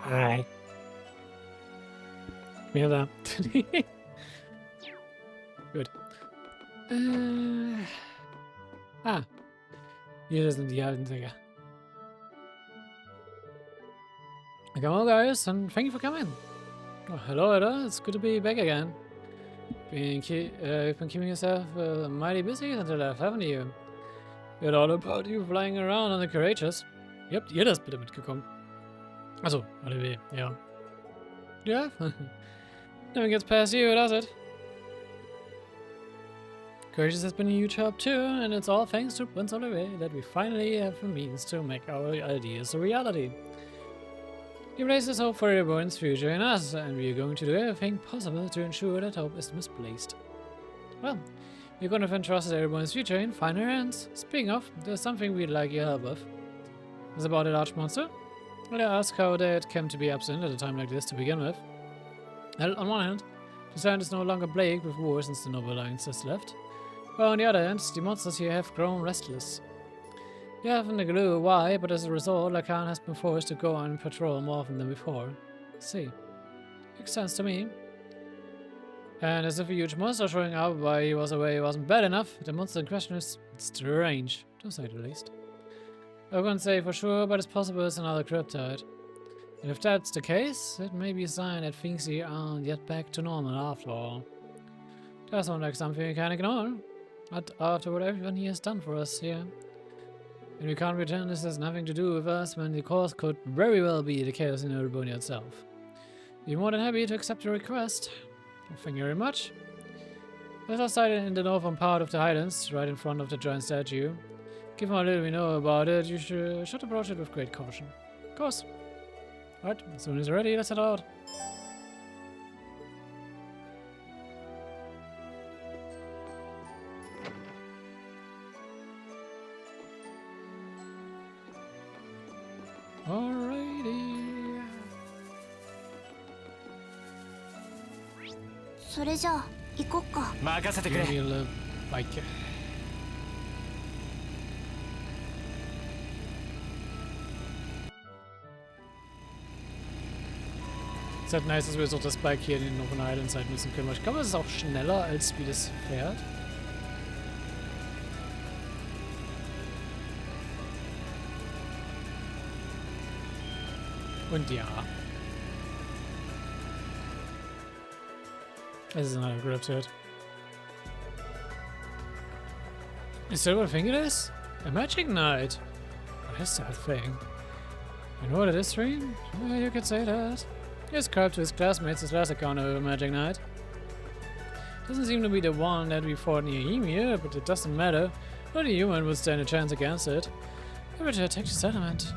Hi. Mir da. Gut. Hier sind die alten Sänger. Come on, guys, and thank you for coming. Oh, hello, Ada. It's good to be back again. You've been keeping yourself mighty busy until I left, haven't you? Heard all about you flying around on the Courageous. Ihr das bitte mitgekommen? Achso, ADW, ja. Yeah? Nothing gets past you, does it? Courageous has been a huge help too, and it's all thanks to Unser Leben that we finally have a means to make our ideas a reality. He places hope for everyone's future in us, and we are going to do everything possible to ensure that hope is misplaced. Well, we're going to entrust everyone's future in finer hands. Speaking of, there's something we'd like your help with. It's about a large monster. Well, I ask how that came to be absent at a time like this to begin with. Well, on one hand, the land is no longer plagued with war since the noble alliance has left. But on the other hand, the monsters here have grown restless. You haven't a clue why, but as a result, Lacan has been forced to go on patrol more often than before. See. Makes sense to me. And as if a huge monster showing up while he was away wasn't bad enough, the monster in question is strange, to say the least. I wouldn't say for sure, but it's possible it's another cryptid. And if that's the case, it may be a sign that things here aren't yet back to normal after all. That sounds like something we can't ignore. Not after what everyone here has done for us here. And we can't pretend this has nothing to do with us when the cause could very well be the chaos in Urbonia itself. We're more than happy to accept your request. Thank you very much. Let us site in the northern part of the Highlands, right in front of the giant statue. Given how little we know about it, you should approach it with great caution. Of course. Alright, as soon as you're ready, let's head out. Alrighty. それじゃあ行こっか。任せてくれ。 Give me a little bike. Es ist halt nice, dass wir so das Bike hier in den Northern Islands halt nutzen können. Ich glaube, es ist auch schneller als wie das Pferd. Und ja. Es ist ein Gripset. Is that what I think it is? A magic knight? What is that thing? You know what it is, Stream? Yeah, you could say that. He ascribed to his classmates his last account of a magic knight. Doesn't seem to be the one that we fought near him here, but it doesn't matter. No human would stand a chance against it. I better attack the settlement.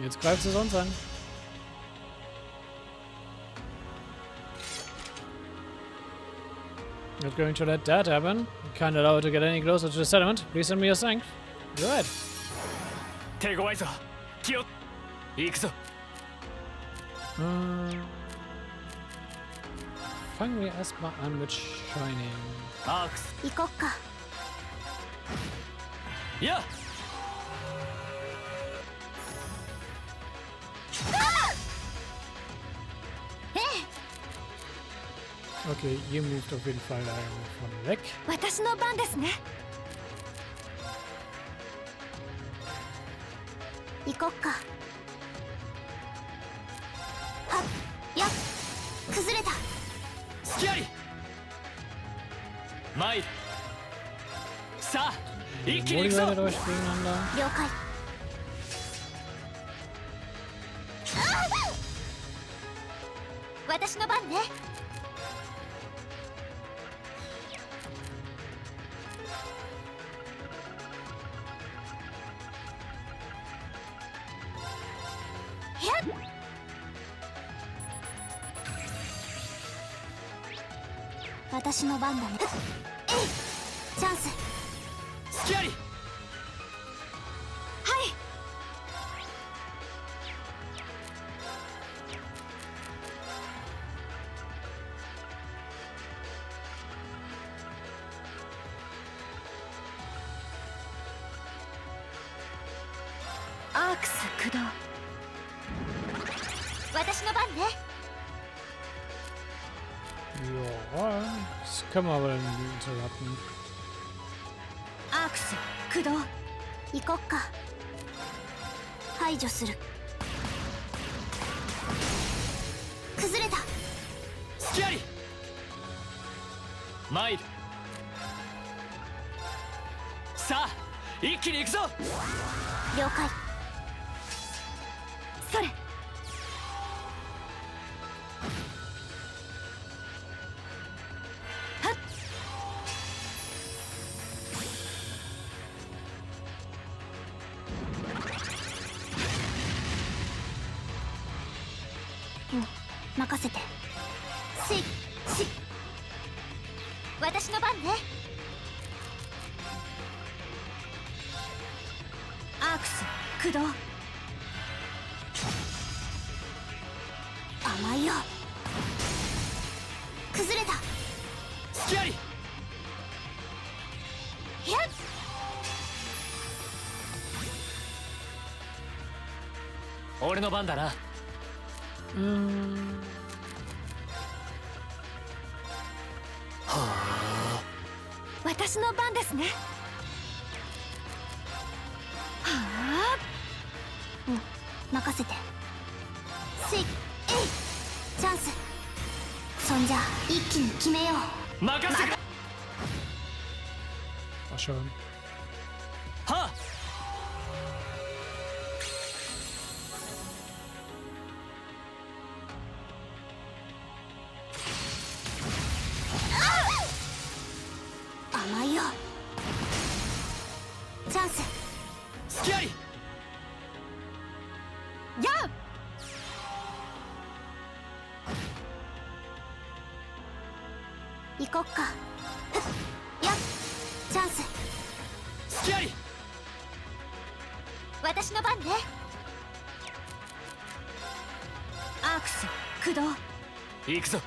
Jetzt greift es uns an. Not going to let that happen. Can't allow it to get any closer to the settlement. Please send me your strength. Good. 手強いぞ。気を。行くぞ。Fangen wir erstmal an mit Shining. アークス。行こっか。いや。 Okay, ihr moved auf jeden Fall von weg. 私の番ですね。行こっか。はっ、やっ、崩れた。隙あり。参る。さあ、一気に行くぞ。 Motiviert euch gegeneinander. 了解。私の番ね。私の番だね。チャンス。隙あり。はい。クス駆動。私の番ね。 Ja, das können wir aber interrupten. アークス駆動。行こっか。排除する。崩れた。隙あり参る。さあ一気に行くぞ。了解。それ。はっ。うん、任せて。私の番ね。アークス駆動。甘いよ。崩れた。隙あり。やっ。俺の番だな。私の番ですね。はあ。うん、任せて。せい、えい。チャンス。そんじゃ一気に決めよう。任せて。War schon. はあ。甘いよ。チャンス。隙あり。やあ。行こっか。やっ。チャンス。隙あり。私の番ね。アークス駆動。行くぞ。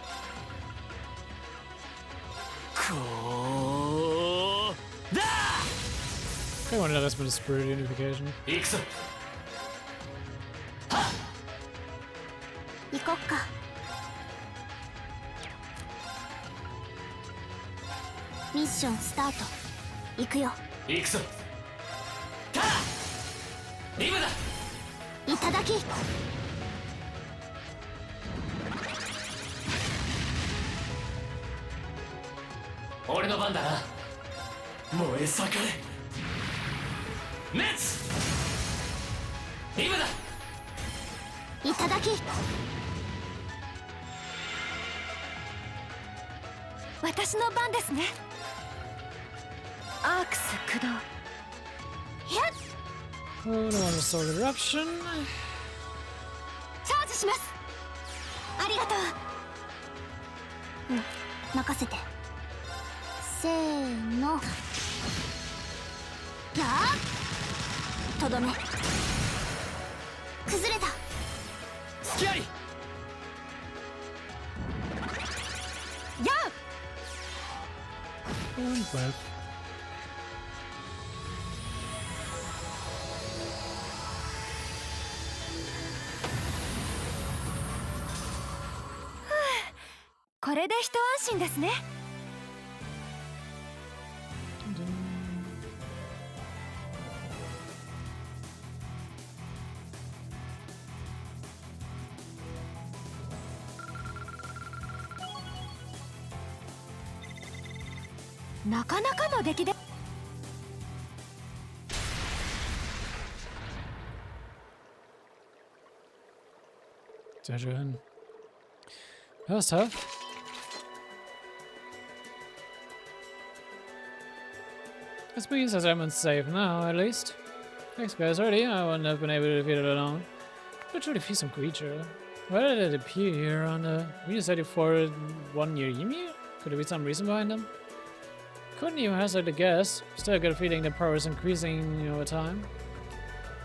こうだ。 Okay, wanted das mit der Spirit Unification. 行くぞ。行こっか。ミッションスタート。行くよ。行くぞ。たあ。今だ。いただき。俺の番だな。燃え盛れ。滅。今だ。いただき。私の番ですね。アークス駆動。やっ。 Oh, no one soul eruption. チャージします。ありがとう。うん、任せて。せーの。やー。とどめ。崩れた。隙あり。や Und well. これで一安心ですね。なかなかの出来で。Sehr schön. That was tough. This means that I'm safe now, at least. Thanks guys, already I wouldn't have been able to defeat it alone. Literally fearsome creature. Where did it appear here on the... We decided for 1 year Ymir? Could there be some reason behind them? Couldn't even hazard a guess. Still got a feeling the power is increasing over time.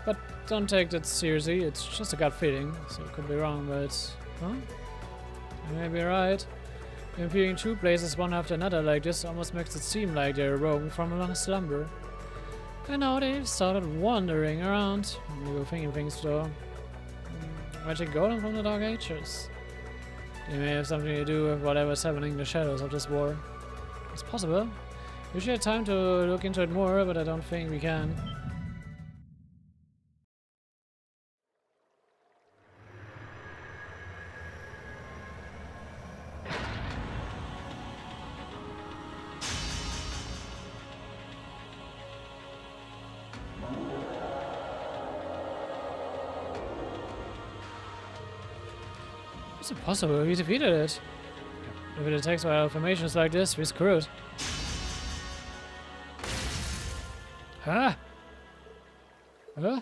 But don't take that seriously, it's just a gut feeling, so it could be wrong, but... Huh? You may be right. Appearing 2 places one after another like this almost makes it seem like they're awoken from a long slumber. And now they've started wandering around. We go thinking things though. Magic golem from the Dark Ages. They may have something to do with whatever's happening in the shadows of this war. It's possible. We should have time to look into it more, but I don't think we can. It's impossible, we defeated it. If it attacks our formations like this, we're screwed. Huh? Huh?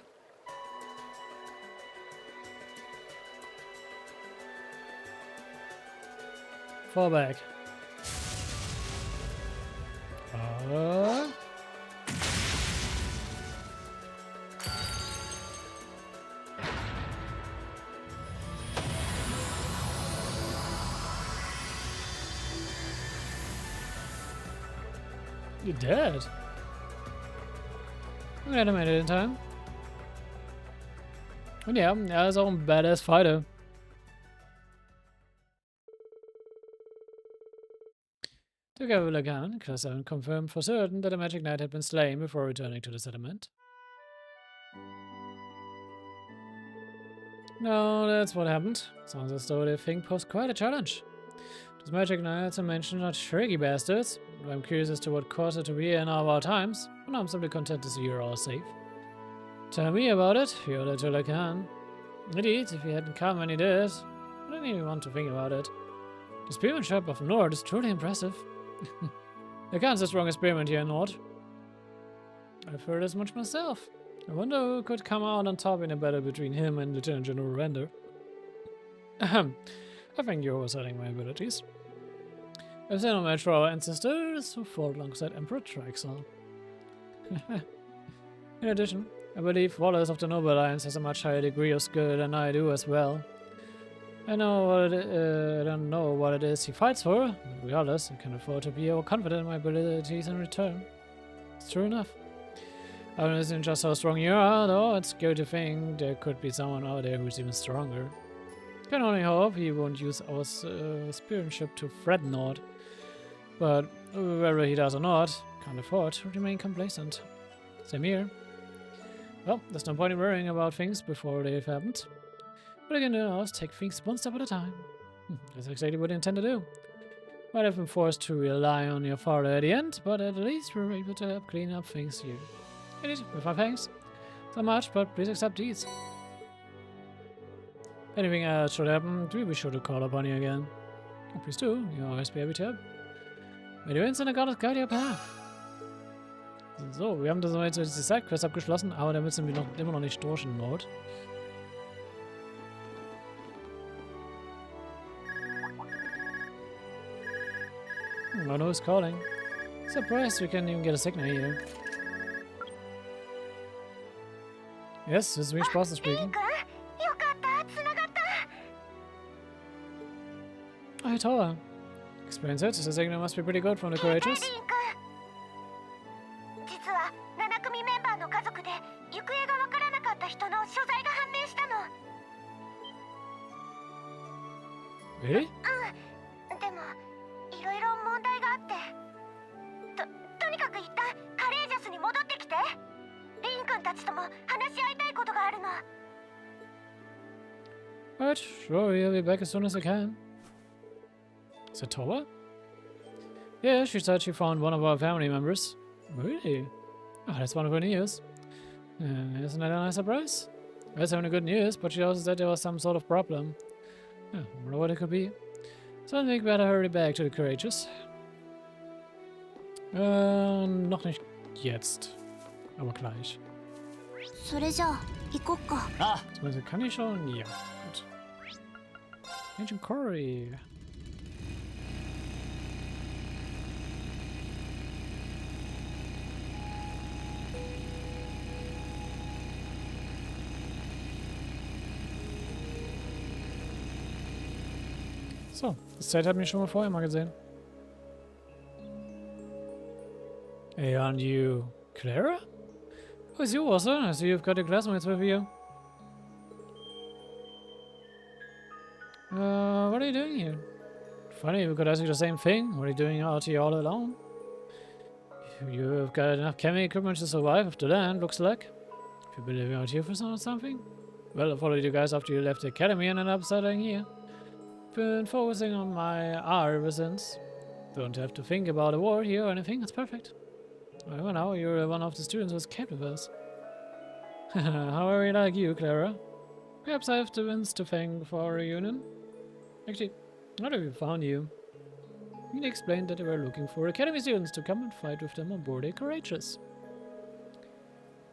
Fall back. You're dead. I'm glad I made it in time. Und ja, er ist auch ein badass Fighter. Together with Lagan, Class 7 confirmed for certain that the Magic Knight had been slain before returning to the settlement. No, that's what happened. Sounds as though they think posed quite a challenge. Those Magic Knights I mentioned are tricky bastards. I'm curious as to what caused it to be here in our times, but now I'm simply content to see you're all safe. Tell me about it, you're little I can. Indeed, if he hadn't come when he did, I didn't even want to think about it. The spearmanship of Nord is truly impressive. I can't the strongest spearman here in Nord. I've heard as much myself. I wonder who could come out on top in a battle between him and Lieutenant General Render. Ahem. I think you're overselling my abilities. I've seen no match for our ancestors who fought alongside Emperor Trixel. In addition, I believe Wallace of the Noble Alliance has a much higher degree of skill than I do as well. I don't know what it is he fights for, but regardless, I can afford to be overconfident in my abilities in return. It's true enough. I don't know just how strong you are, though it's good to think there could be someone out there who's even stronger. Can only hope he won't use our spearmanship to threaten Nord. But whether he does or not, can't afford to remain complacent. Same here. Well, there's no point in worrying about things before they've happened. What I can do now is take things one step at a time. That's exactly what I intend to do. Might have been forced to rely on your father at the end, but at least we were able to help clean up things here. Indeed, with my thanks. So much, but please accept these. Anything else should happen, do be sure to call upon you again. Oh, please do, you'll always be able to help. May the winds and the goddess guide your path. So, wir haben das jetzt die Sidequest abgeschlossen, aber damit sind wir immer noch nicht durch in Nord. I know who's calling. Surprised we can't even get a signal here. Yes, this is Wings Boss speaking. Oh, hey, Thor. Experience it. The signal must be pretty good from the courageous. Really? But sure, he'll be back as soon as I can. Is it Towa? Yeah, she said she found one of our family members. Really? Oh, that's wonderful news. Isn't that a nice surprise? I was having good news, but she also said there was some sort of problem. I wonder what it could be. So I think we better hurry back to the courageous. Noch nicht jetzt. Aber gleich. Also kann ich schon? Ja, gut. Ancient Quarry. So, das Zelt hat mich schon mal vorher mal gesehen. Hey, aren't you Clara? Oh, it's you also? I see you've got your classmates with you. What are you doing here? Funny, we could ask you the same thing. What are you doing out here all alone? You've got enough chemical equipment to survive off the land, looks like. If you've been living out here for something. Well, I followed you guys after you left the academy and ended up settling here. Been focusing on my art ever since. Don't have to think about a war here or anything, that's perfect. Well, now you're one of the students who's kept with us. How are we like you, Clara? Perhaps I have the winds to thank for our reunion. Actually, how have we found you? He explained that they were looking for academy students to come and fight with them on board a Courageous.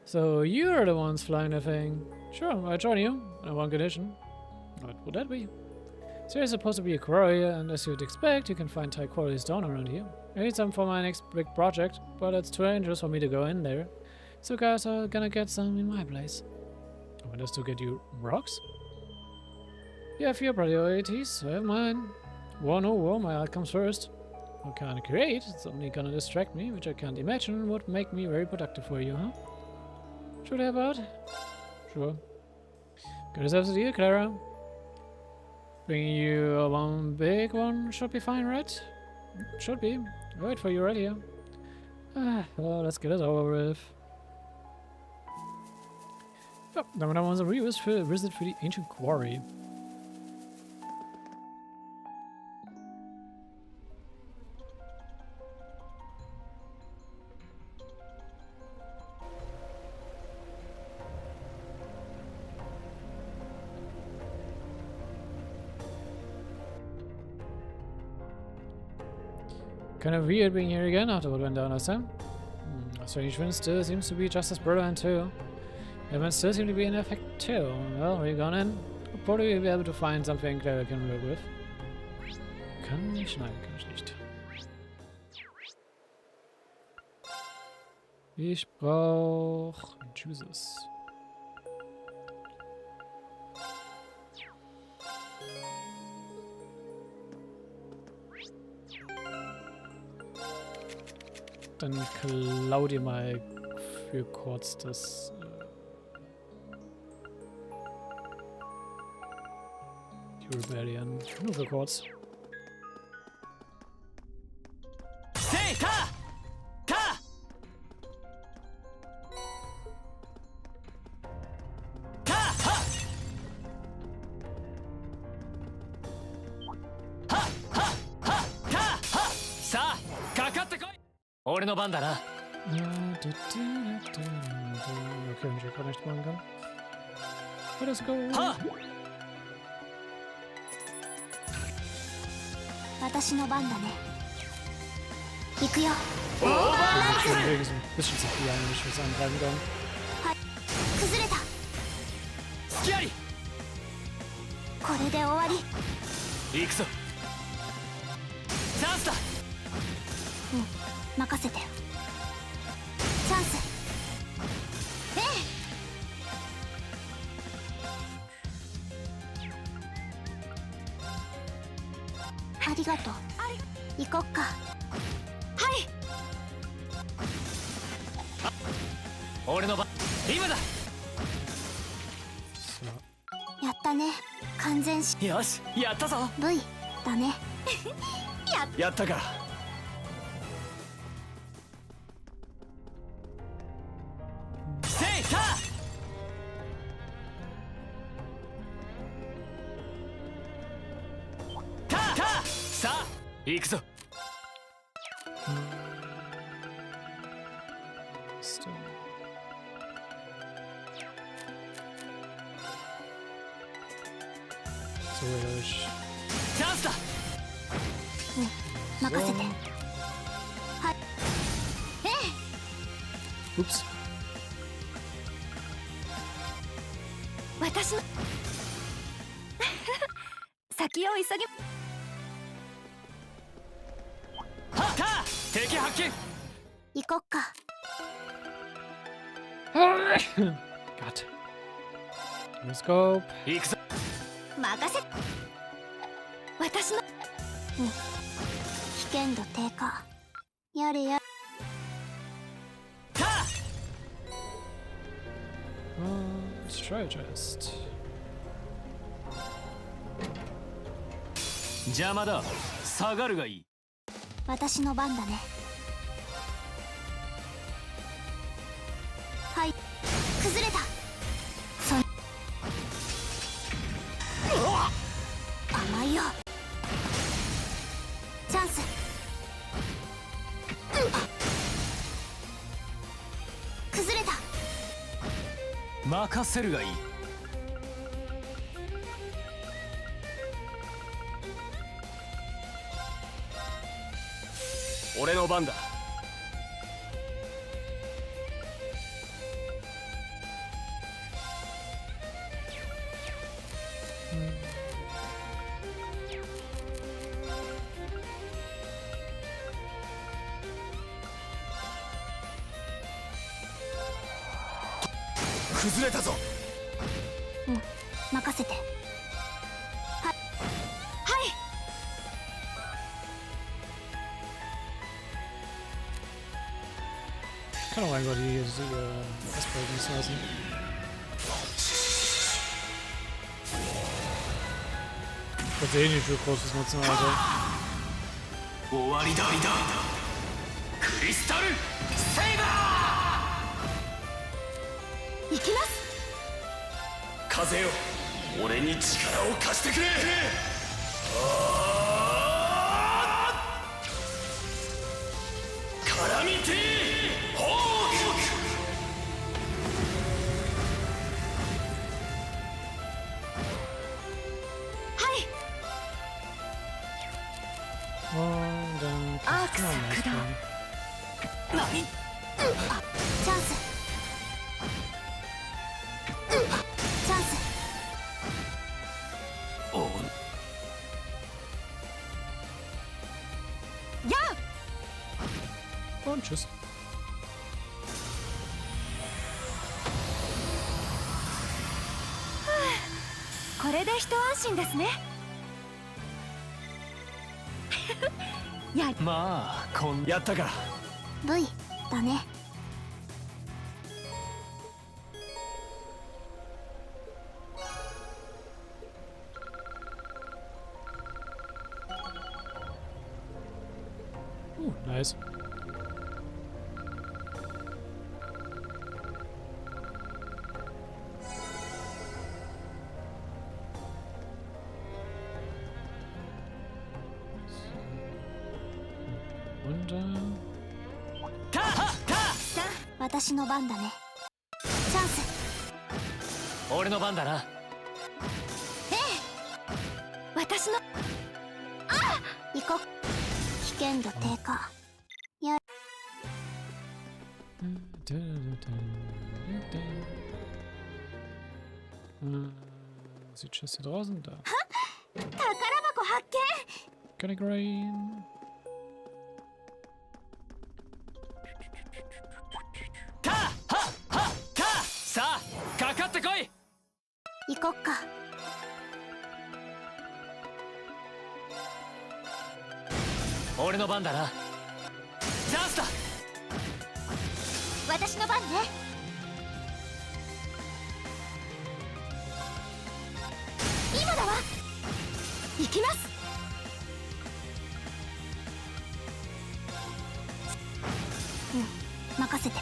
So you're the ones flying the thing. Sure, I'll join you, on one condition. What would that be? So you're supposed to be a courier, and as you'd expect, you can find high quality stone around here. I need some for my next big project, but it's too dangerous for me to go in there. So guys are gonna get some in my place. I want us to get you rocks? You have your priorities, I have mine. War no war, my art comes first. What can I create? It's only gonna distract me, which I can't imagine would make me very productive for you, huh? Should I have art? Sure. Got yourself a deal, Clara. Bringing you a one big one should be fine, right? Should be. I'll wait for you right here. Well, let's get it over with. Oh, then I want to visit for the ancient quarry. Kind of weird being here again after what went down last time. Strange Wind still seems to be just as brilliant too. Events still seem to be in effect too. Well, we're gone in. We'll probably be able to find something Clara can work with. Kann ich? Nein, kann ich nicht. Ich brauch Jesus. Dann klau dir mal für kurz das... die Rebellion. Nur für kurz. Ore no ban da na. Okay, wenn ich gerade nicht machen kann. Let us go. 私の番だね。行くよ。 Ein bisschen zu viel eigentlich fürs Angreifen dann. 崩れた。隙あり。これで終わり。行くぞ。チャンスだ。任せて。チャンス。ええ。ありがとう。行こっか。はい。俺の番。今だ。やったね。完全し。よし、やったぞ。 V だね。やったか。せいた。さあ、行くぞ。チャンスだ。任せて。はい。ええ。Ups. 私の先を急ぎ。はっ、敵発見。行こっか。God. Let's go. 行くぞ。任せ。私の。危険度低下。やれや。zerstört ist. 邪魔だ。下がるがいい。私の番だね。はい、崩れた。甘いよ。チャンス。崩れた。任せるがいい。俺の番だ。崩れたぞ。うん、任せて。はい、はい。 Kann auch einfach die Ausbeutung lassen. Ich kann eh nicht für großes nutzen, also. 終わりだ。クリスタルセイバー。行きます。風よ、俺に力を貸してくれ。カラミティホーク。はい。 Und dann kann ich mal mitnehmen. 何？チャンス。チャンス。おう。やあ。 Und tschüss. これで一安心ですね。やまあやったか。 V だね。Nice. Und さあ、私の番だね。チャンス。俺の番だな。ええ。私の。あ、行こう。危険度低下。や。Sieht schon hier draußen da. 宝箱発見。 Gonna green. さあ、かかってこい。行こっか。俺の番だな。チャンスだ。私の番ね。今だわ。行きます。うん、任せて。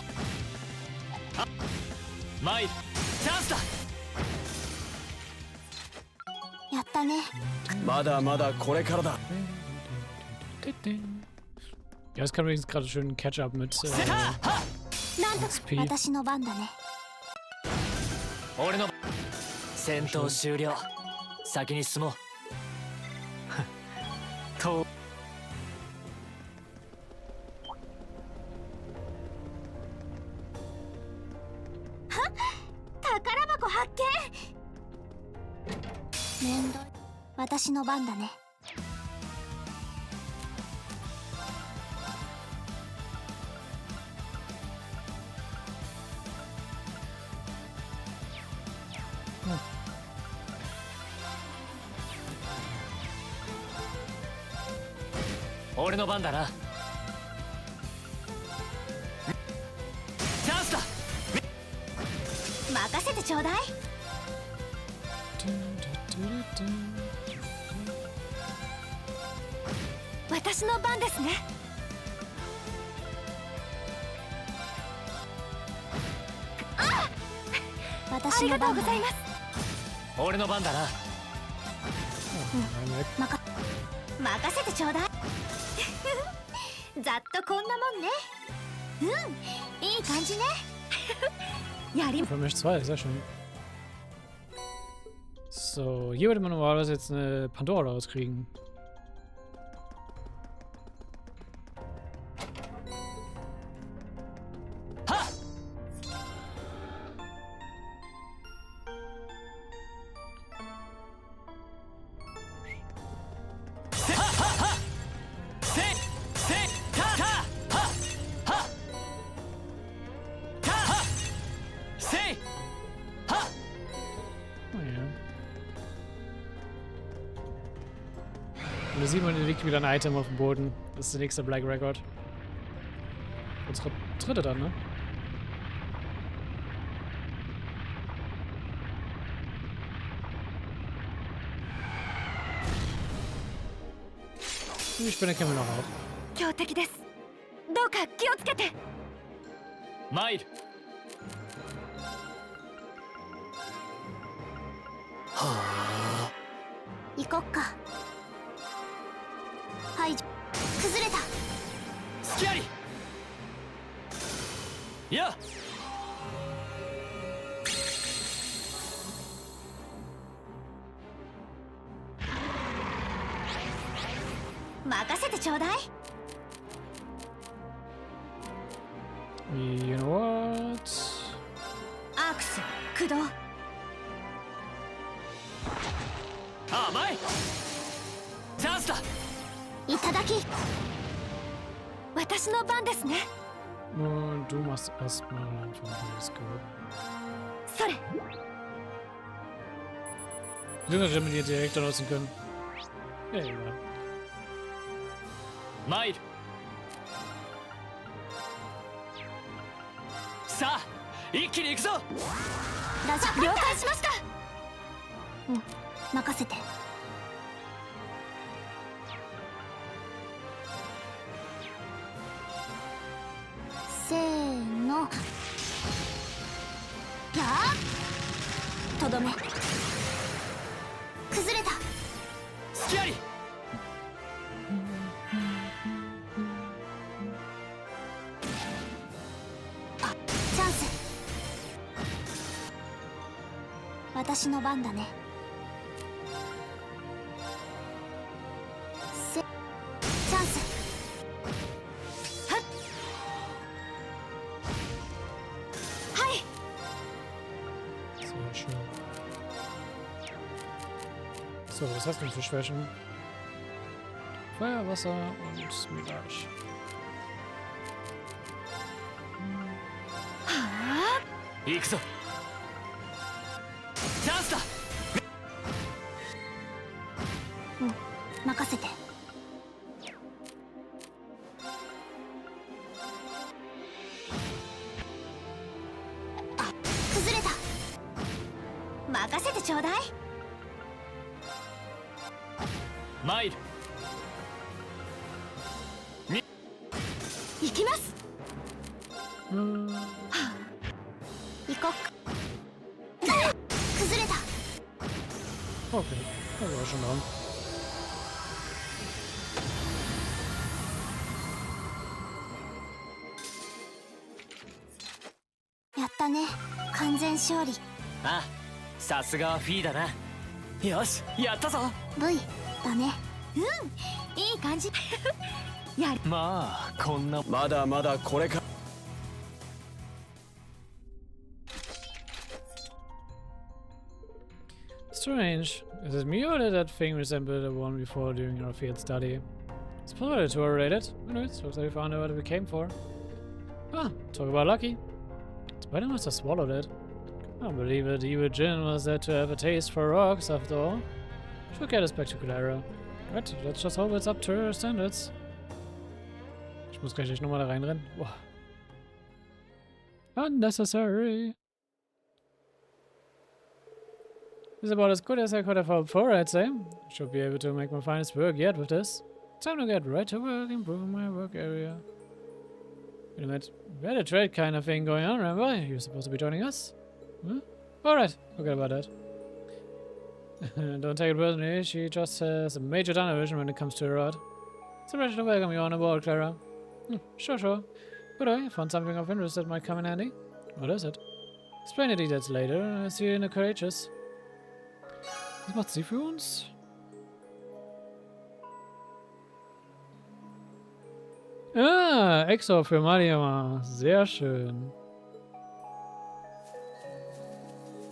マイル、チャンスだ。やったね。まだまだこれからだ。 Ja, es kann übrigens gerade schön ein Catch-up mit なんと SP. 私の番だね。俺の戦闘終了。先に進もう。と。宝箱発見。面倒い。私の番だね。俺の番だな。チャンスだ。任せてちょうだい。私の番ですね。あ、私の番だね。ありがとうございます。俺の番だな。任せてちょうだい。ざっとこんなもんね。うん、いい感じね。やり。Für mich zwei, sehr schön. So, hier würde man normalerweise jetzt eine Pandora rauskriegen. Und da sieht man, da liegt wieder ein Item auf dem Boden. Das ist der nächste Black Record. Unsere dritte dann, ne? Die Spinne kennen wir noch auch. 強敵です。どうか気をつけて。参る。はあ。行こっか。はい、崩れた。隙あり。いや。任せてちょうだい。You know what? アークス駆動。甘い。チャンスだ。いただき。私の番ですね。Und du machst erstmal einfach alles gut. それ。Junge, hätte man die direkt nutzen können. Ja, egal. 参る。さあ、一気に行くぞ。ラジャ了解しました。うん、任せて。せーの。やあ。とどめ。崩れた。隙あり。私の番だね。チャンス。はっ。はい。 Sehr schön. So, was hast du denn für Schwächen? Feuer, Wasser und Mirage. 行くぞ。チャンスだ。うん、任せて。あ、崩れた。任せてちょうだい。参る。行きます。Hm. 行こっか。崩れた。Okay, das war schon dran. やったね、完全勝利。ああ、さすがはフィーだな。よし、やったぞ。 V だね。うん、いい感じ。やる。まあ、こんなまだまだこれか。 Strange. Is it me or did that thing resemble the one before during our field study? It's possible the two are related. Who knows? Looks like we found out what we came for. Ah, talk about lucky. Spider must have swallowed it. Can't believe it. Evil Jin was there to have a taste for rocks after all. Should get us back to Clara. Right, let's just hope it's up to her standards. Ich muss gleich nochmal da reinrennen. Boah. Unnecessary. This is about as good as I could have hoped for, I'd say. Should be able to make my finest work yet with this. Time to get right to work, improving my work area. Wait a minute. We had a trade kind of thing going on, remember? You're supposed to be joining us? Huh? Alright, forget about that. Don't take it personally, she just has a major tunnel vision when it comes to her rod. It's a pleasure to welcome you on board, Clara. Sure. Good I found something of interest that might come in handy. What is it? Explain the details later. I see you in the courageous. Was macht sie für uns? Ah, Exo für Valimar. Sehr schön.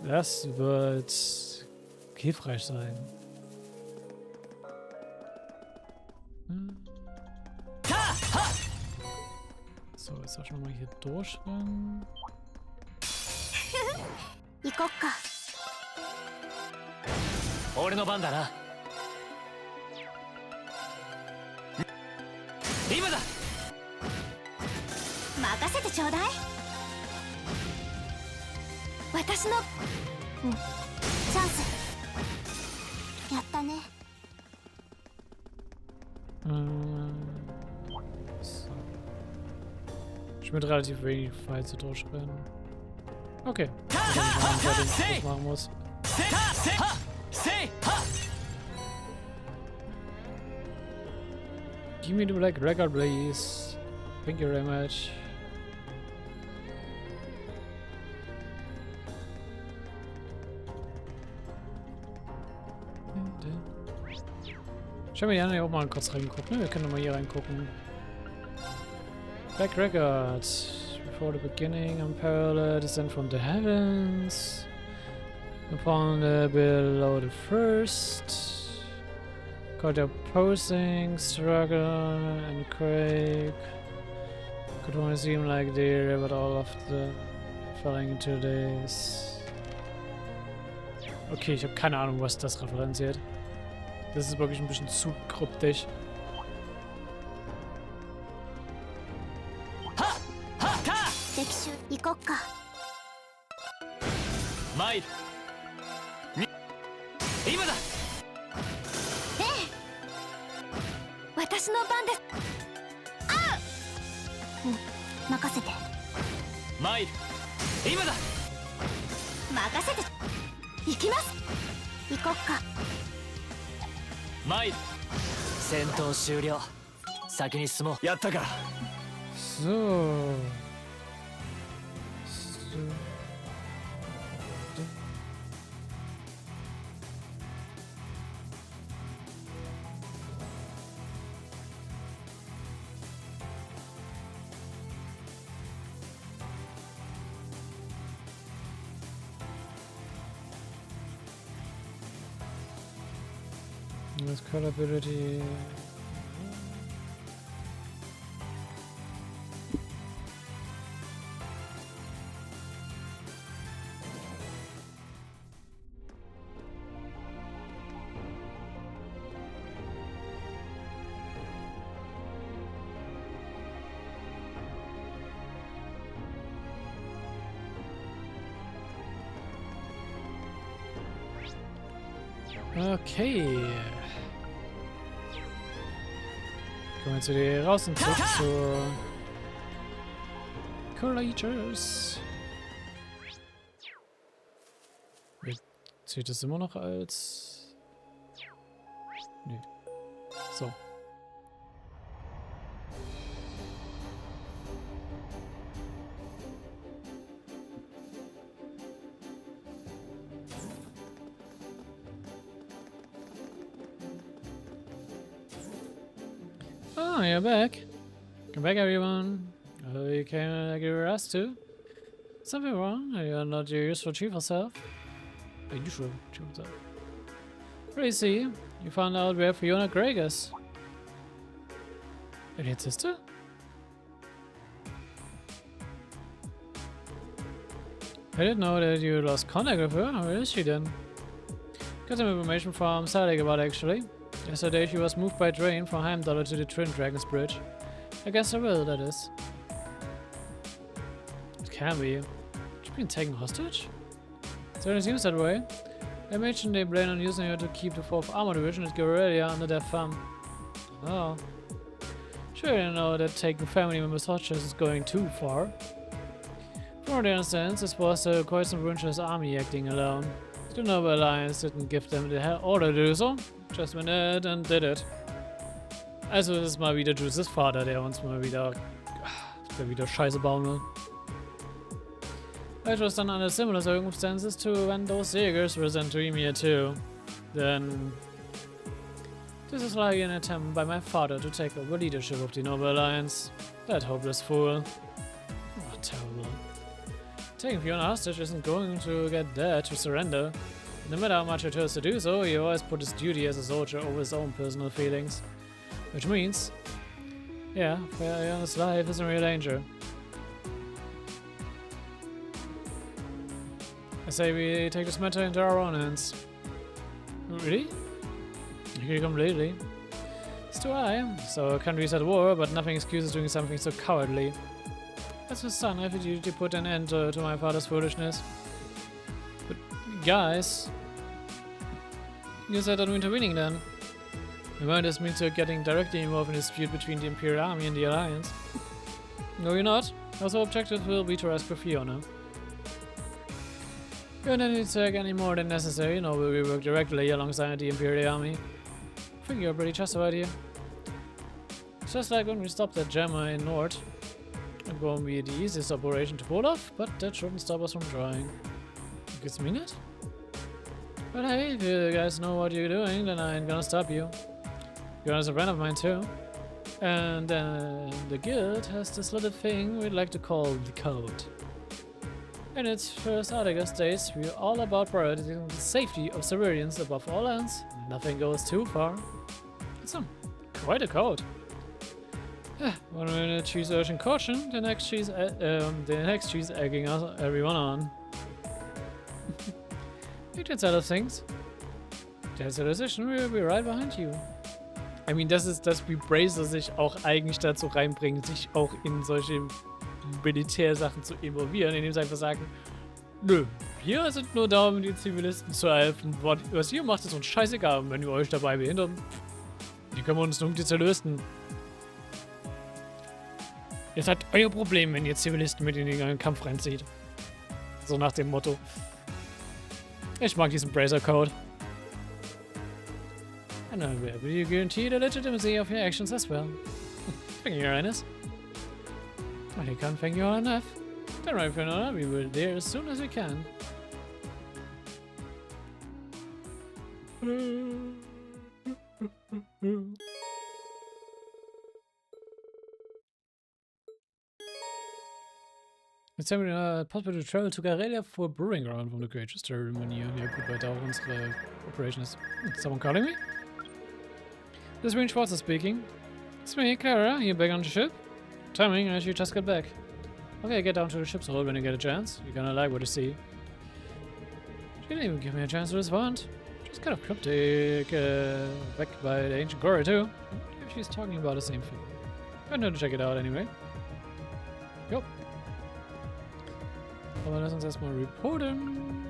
Das wird hilfreich sein. So, jetzt auch schon mal hier durchrennen. 行こっか。俺の番だな。今だ。任せてちょうだい。私のチャンス。やったね。So. Ich bin relativ wenig Fights zu durchrennen. Okay. Was machen muss. Give me the black record, please. Thank you very much. Schau mir die anderen auch mal kurz reingucken. Wir können mal hier reingucken. Black record. Before the beginning, unparalleled descent from the heavens. Upon the below the first. Caught the opposing struggle and quake. Could only seem like deer, but all of the falling into this. Okay, ich habe keine Ahnung, was das referenziert. Das ist wirklich ein bisschen zu kryptisch. So. This card ability. Okay. Kommen wir zu dir raus und zurück zur Courageous. Zählt das immer noch als... Nee. So. Oh, you're back. Come back, everyone. Oh, you came like you were asked to. Something wrong? You're not your usual cheerful self? Usual cheerful self. Really see, you found out where Fiona Greg is. Your sister? I didn't know that you lost contact with her. Where is she then? Got some information from Sadek about it, actually. Yesterday she was moved by train from Heimdall to the Twin Dragons Bridge. I guess I will, that is. It can be. She's been taken hostage? Certainly seems that way. I mentioned they plan on using her to keep the 4th Armor Division at Guerrilla under their thumb. Oh. Sure, you know that taking family members hostages is going too far. From what I understand, this was quite some Brunch's army acting alone. The Noble Alliance didn't give them the order to do so. Just went ahead and did it. Also, das ist mal wieder Juices Vater, der uns mal wieder Scheiße bauen will. It was done under similar circumstances to when those Jaegers were sent to Emir too. Then this is like an attempt by my father to take over leadership of the Noble Alliance. That hopeless fool. Oh, terrible. Taking Fiona hostage isn't going to get Dad to surrender. No matter how much he tries to do so, he always put his duty as a soldier over his own personal feelings. Which means, yeah, Fiona's life is in real danger. I say we take this matter into our own hands. Really? I agree completely. So do I. So countries at war, but nothing excuses doing something so cowardly. As his son, I have a duty to put an end to my father's foolishness. But guys, you said I'm intervening then. You want us me to getting directly involved in a dispute between the Imperial Army and the Alliance? No, you're not. Our objective will be to rescue Fiona. You don't need to take any more than necessary, nor will we work directly alongside the Imperial Army. I think you're pretty justified here. It's just like when we stopped that jammer in Nord. It won't be the easiest operation to pull off, but that shouldn't stop us from trying. You guys mean it? But hey, if you guys know what you're doing, then I ain't gonna stop you. You're a friend of mine too. And the guild has this little thing we'd like to call the code. In its first article states, we're all about prioritizing the safety of civilians above all else. Nothing goes too far. It's quite a code. One minute she's urging caution, the next she's egging everyone on. You can tell us things. There's a decision, we'll be right behind you. I mean, das ist das, wie Bracer sich auch eigentlich dazu reinbringt, sich auch in solche Militärsachen zu involvieren, indem sie einfach sagen, nö, wir sind nur da, um den Zivilisten zu helfen. Was ihr macht, ist uns scheißegal. Und wenn wir euch dabei behindern, die können wir uns irgendwie zerlösen. Ihr seid euer Problem, wenn ihr Zivilisten mit in den Kampf reinzieht. So nach dem Motto. Ich mag diesen Bracer-Code. And I will you guarantee the legitimacy of your actions as well. Thank you, Your Highness. Well, I can't thank you all enough. Don't worry, Fiona, we will be there as soon as we can. It's possible to travel to Karelia for a brewing ground from the Greatest Ceremony. Ja gut, weiter auch unsere Operation ist. Someone calling me? This is Range Forces speaking. It's me, Clara. You back on the ship? Timing, as you just got back. Okay, get down to the ship's hold when you get a chance. You're gonna like what you see. She didn't even give me a chance to respond. She's kind of cryptic, back by the ancient Gora too. If she's talking about the same thing. I'm going to check it out anyway. Yup. Aber lass uns erstmal reporten.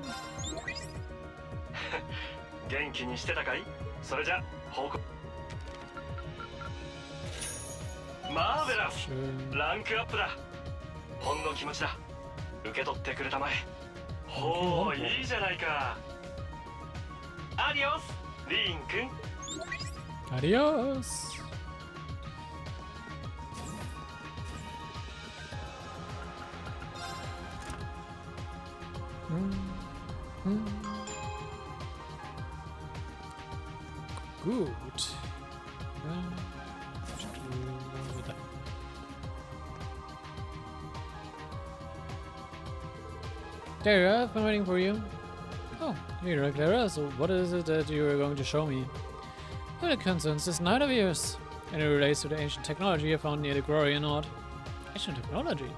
元気にしてたかい？それじゃ報告。マーベラス。ランクアップだ。ほんの気持ちだ。受け取ってくれたまえ。ほう、いいじゃないか。アディオス、リーン君。アディオス。Gut. There you are, I've been waiting for you. Oh, here, Clara, so what is it that you are going to show me? Well, it concerns this knight of yours, and it relates to the ancient technology I found near the Glorian Nord. Ancient technology?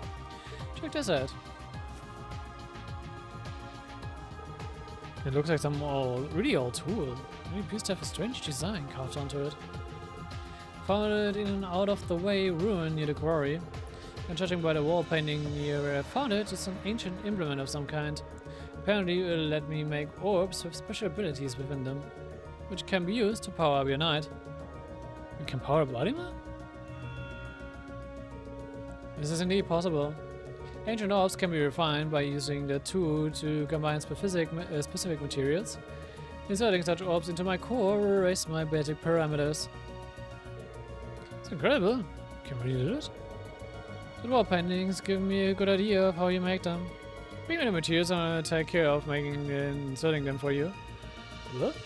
Check this out. It looks like some really old tool. It appears to have a strange design carved onto it. Found it in an out-of-the-way ruin near the quarry. And judging by the wall painting near where I found it, it's an ancient implement of some kind. Apparently it will let me make orbs with special abilities within them, which can be used to power up your knight. You can power up Valimar? This is indeed possible. Ancient orbs can be refined by using the tool to combine specific materials. Inserting such orbs into my core will raise my basic parameters. It's incredible. Can we really do it? The wall paintings give me a good idea of how you make them. Bring me the materials and I'll take care of making and inserting them for you. What?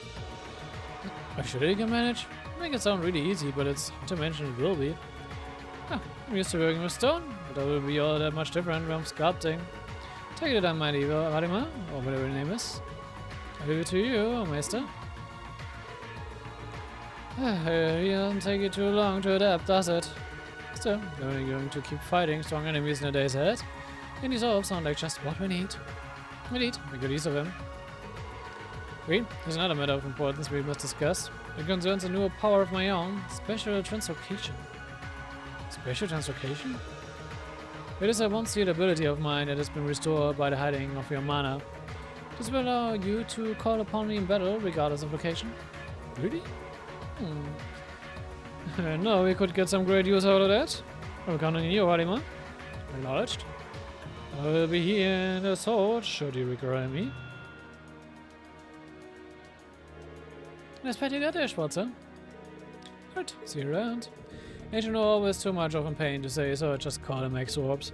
Actually, you can manage. Make it sound really easy, but it's hard to mention it will be. Huh, I'm used to working with stone, but that will be all that much different from sculpting. Take it on, mighty Valimar, or whatever your name is. I leave it to you, Meister. It doesn't take you too long to adapt, does it? Still, you're only going to keep fighting strong enemies in the days ahead. And these orbs sound like just what we need. Make good use of them. Wait, there's another matter of importance we must discuss. It concerns a new power of my own, special translocation. Special translocation? It is a one-sealed ability of mine that has been restored by the hiding of your mana. This will allow you to call upon me in battle regardless of location. Really? No, we could get some great use out of that. I'm counting on you, Valimar. Acknowledged. I will be here in the sword, should you require me. Nice petty that there, Schwarzer. Right, see you around. Ancient orb is too much of a pain to say, so I just call and make orbs.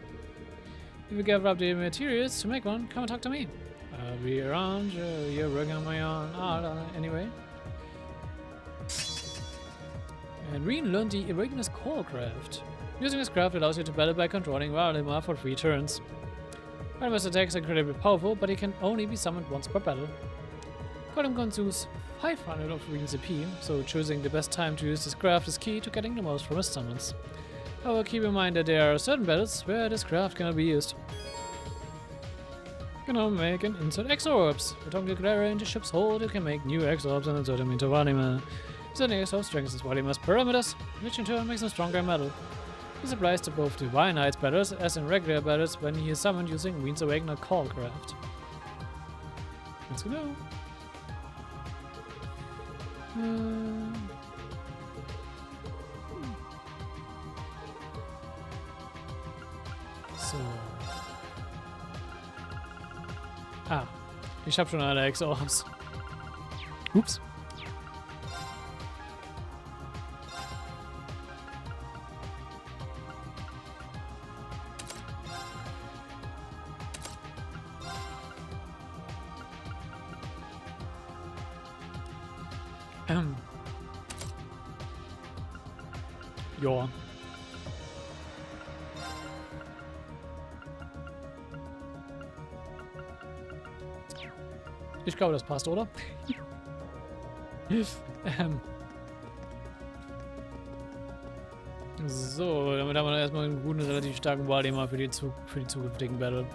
If you gather up the materials to make one, come and talk to me. I'll be around, you're working on my own art anyway. And Reen learned the Ignis Call craft. Using this craft allows you to battle by controlling Valimar for 3 turns. Valimar's attacks are incredibly powerful, but he can only be summoned once per battle. Column consumes 500 of Reen's EP, so choosing the best time to use this craft is key to getting the most from his summons. However, keep in mind that there are certain battles where this craft cannot be used. You can now make and insert X-Orbs. With the Glare into ship's hold, you can make new X-Orbs and insert them into Valimar. Inserting X-Orbs strengthens Valimar's parameters, which in turn makes him stronger in battle. This applies to both Divine Knight's battles as in regular battles when he is summoned using Reen's Awakener Call craft. Let's go. So. Ich habe schon alle X-Orbs. Ups. Ja. Ich glaube, das passt, oder? So, damit haben wir erstmal einen guten, relativ starken Valimar für die zukünftigen Battle.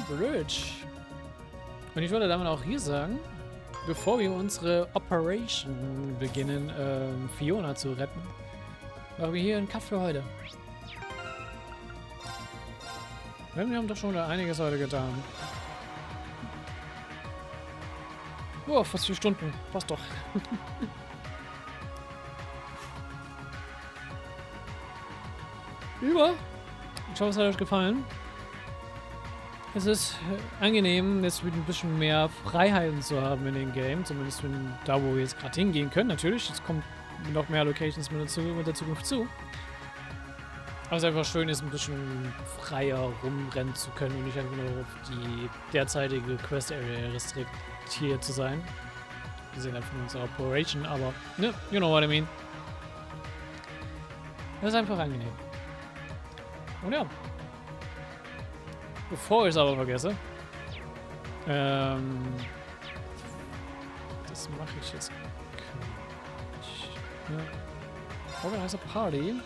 Bridge. Und ich würde damit auch hier sagen, bevor wir unsere Operation beginnen, Fiona zu retten, machen wir hier einen Cut für heute. Wir haben doch schon einiges heute getan. Oh, fast 4 Stunden. Passt doch. Ich hoffe, es hat euch gefallen. Es ist angenehm, jetzt ein bisschen mehr Freiheiten zu haben in dem Game. Zumindest da, wo wir jetzt gerade hingehen können. Natürlich, es kommt noch mehr Locations mit der Zukunft zu. Aber es ist einfach schön, jetzt ein bisschen freier rumrennen zu können und nicht einfach nur auf die derzeitige Quest-Area restriktiert zu sein. Wir sehen einfach nur unsere Operation, aber, ne, you know what I mean. Das ist einfach angenehm. Und ja. Bevor ich es aber vergesse, das mache ich jetzt. Ja. Organize a Party.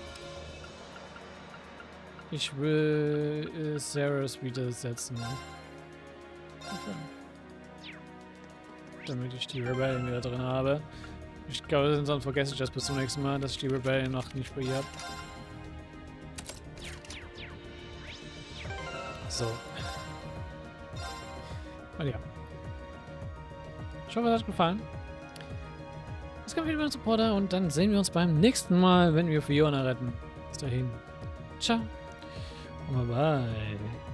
Ich will Sarahs widersetzen. Okay. Damit ich die Rebellion wieder drin habe. Ich glaube, sonst vergesse ich das bis zum nächsten Mal, dass ich die Rebellion noch nicht bei ihr habe. So. Und ja. Ich hoffe, es hat gefallen. Es gab wieder einen Supporter und dann sehen wir uns beim nächsten Mal, wenn wir Fiona retten. Bis dahin. Ciao. Und bye bye.